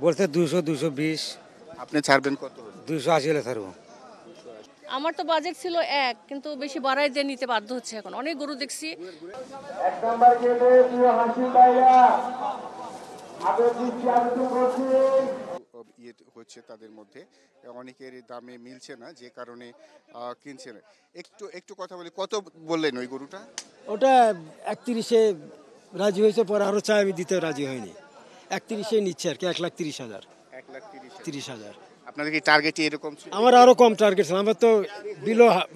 বলতে 200-220। আপনি ছাড়বেন কত? 280 হলে ছাড়বো। আমার তো বাজেট ছিল এক, কিন্তু বেশি বাড়াই দিয়ে নিতে বাধ্য হচ্ছে। এখন অনেক গরু দেখছি। এক নাম্বার গেটে প্রিয় হাসি ভাইরা আগে দৃষ্টি আকর্ষণ করছি। ইয়ে হচ্ছে তাদের মধ্যে অনেকের দামে মিলছে না, যে কারণে কিনছে না। একটু একটু কথা বলি, কত বললেন ওই গরুটা? ওটা 31-এ রাজি হয়েছে, পরে আরো চাই, আমি দিতে রাজি হয়নি। 31-এ নিচ্ছে আর কি, 1,30,000। 1,30,000। আপনাদের কি টার্গেট এরকম ছিল? আমার আরো কম টার্গেট ছিল, আমার তো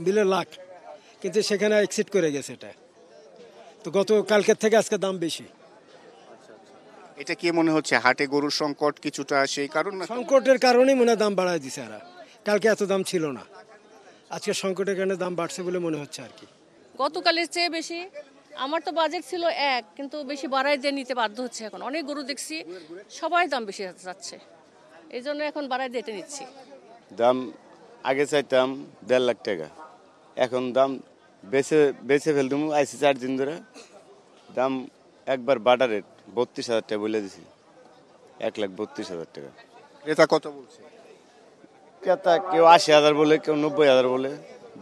বিলো লাখ, কিন্তু সেখানে এক্সিট করে গেছে এটা। তো গত কালকের থেকে আজকে দাম বেশি। এটা কি মনে হচ্ছে হাটে গরুর সংকট কিছুটা সেই কারণ? না সংকটের কারণেই মনে হয় দাম বাড়ায় দিছে এরা। কালকে এত দাম ছিল না, আজকে সংকটের কারণে দাম বাড়ছে বলে মনে হচ্ছে আর কি। গতকালের চেয়ে বেশি। আমার তো বাজেট ছিল এক, কিন্তু বেশি বাড়াই দিয়ে নিতে বাধ্য হচ্ছে। এখন অনেক গরু দেখছি, সবাই দাম বেশি যাচ্ছে, এই জন্য এখন বাড়াই দিয়ে এটা নিচ্ছি। দাম আগে চাইতাম 1.5 লাখ টাকা, এখন দাম বেছে ফেলতাম। আইসি 4 দিন ধরে দাম একবার বাটার রেট 32,000 টাকা বলে দিছি। 1,32,000 টাকা। ক্রেতা কত বলছে? ক্রেতা কেউ 80,000 বলে, কেউ 90,000 বলে,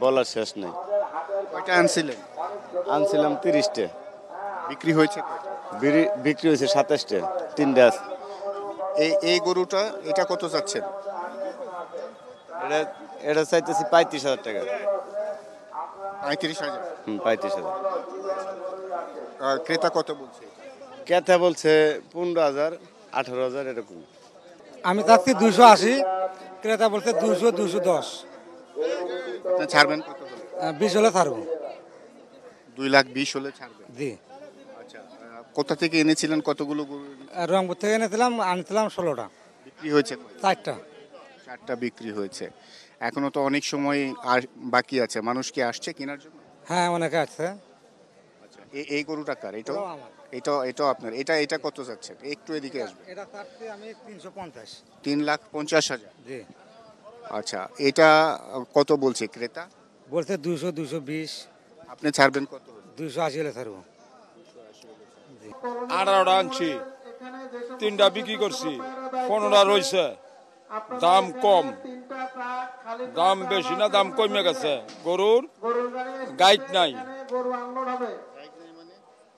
বলার শেষ নেই। কয়টা আনছিলেন? আনছিলাম 30টা, বিক্রি হয়েছে? বিক্রি হয়েছে 27টা, 3টা আছে। এই গরুটা এটা কত চাচ্ছেন? এটা চাইতেছি 35,000 টাকা। 35,000? 35,000। ক্রেতা কত বলছে? ক্রেতা বলছে 15,000, 18,000 এরকম। আমি চাচ্ছি 280, ক্রেতা বলছে 200-210। আপনি ছাড়বেন কত হলে? 20 হলে ছাড়বো। 2,20,000 হলে ছাড়বেন? জি। আচ্ছা, কোথা থেকে এনেছিলেন কতগুলো গরু? রংপুর থেকে আনছিলাম 16টা। বিক্রি হয়েছে? 4টা। 4টা বিক্রি হয়েছে। এখনো তো অনেক সময় আর বাকি আছে। মানুষ কি আসছে কেনার জন্য? হ্যাঁ, অনেকে আছে। আচ্ছা, এই গরুটা কার? এটাও আপনার? এটা কত যাচ্ছে? একটু এদিকে আসবে। এটা চাচ্ছি আমি 350। 3,50,000? জি। আচ্ছা, এটা কত বলছে ক্রেতা? বলছে 200-220। আপনি ছাড়বেন কত? 280 হলে ছাড়বো। 18টা আনছি, 3টা বিক্রি করছি, 15টা রয়েছে। দাম কম, দাম বেশি না, দাম কমে গেছে। গরুর গাইড নাই,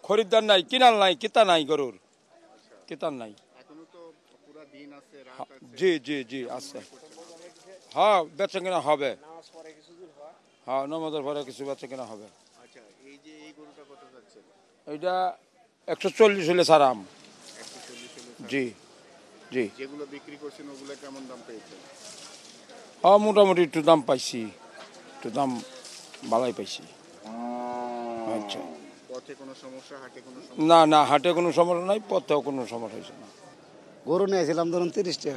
খরিদ্দার নাই, কিনার নাই, কিতা নাই, গরুর কিতার নাই। জি জি জি আছে। হ্যাঁ, বেচা কিনা হবে। হ্যাঁ, নামাজের পরে কিছু বেচা কিনা হবে। এইটা 140 হলে ছাড়াম। জি জি। যেগুলো বিক্রি করছেন ওগুলো কেমন দাম পেয়েছেন? হ্যাঁ, মোটামুটি একটু দাম পাইছি, একটু দাম ভালোই পাইছি। আচ্ছা, পথে কোনো সমস্যা, হাটে কোনো না না, হাটে কোনো সমস্যা নাই, পথেও কোনো সমস্যা হয়েছে না। গরু নিয়েছিলাম ধরুন 30টা,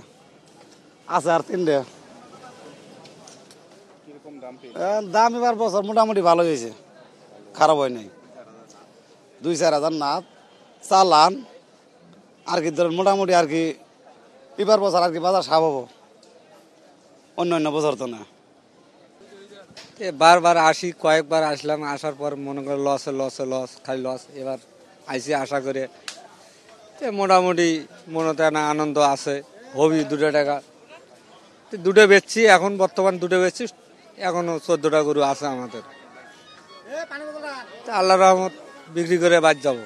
আছে আর 3টা। কিরকম দাম পেয়েছেন? দাম এবার বছর মোটামুটি ভালো হয়েছে, খারাপ হয় নাই। 2-4 হাজার না চালান আর কি, ধরুন মোটামুটি আর কি। এবার বছর আর কি বাজার সাপ হবো, অন্য বছর তো না। বারবার আসি, কয়েকবার আসলাম, আসার পর মনে করে লস খালি লস। এবার আইসি আশা করে মোটামুটি মনতে না আনন্দ আছে, হবি 2 টাকা। 2 বেচছি এখন, বর্তমান 2 বেচছি, এখনো 14টা গরু আছে আমাদের। আল্লাহর রহমত বিক্রি করে বাদ যাবো।